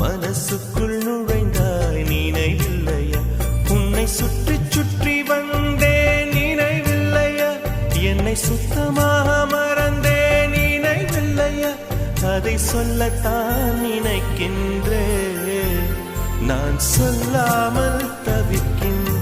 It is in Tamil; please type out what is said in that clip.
மனசுக்குள் நுழைந்தாய் நினைவில்லையா? உன்னை சுற்றி சுற்றி வந்தேன் நினைவில்லையா? என்னை சுத்தமாக மறந்தேன் நினைவில்லையா? அதை சொல்லத்தான் நினைக்கின்றேன், நான் சொல்லாமல் தவிக்கின்றேன்.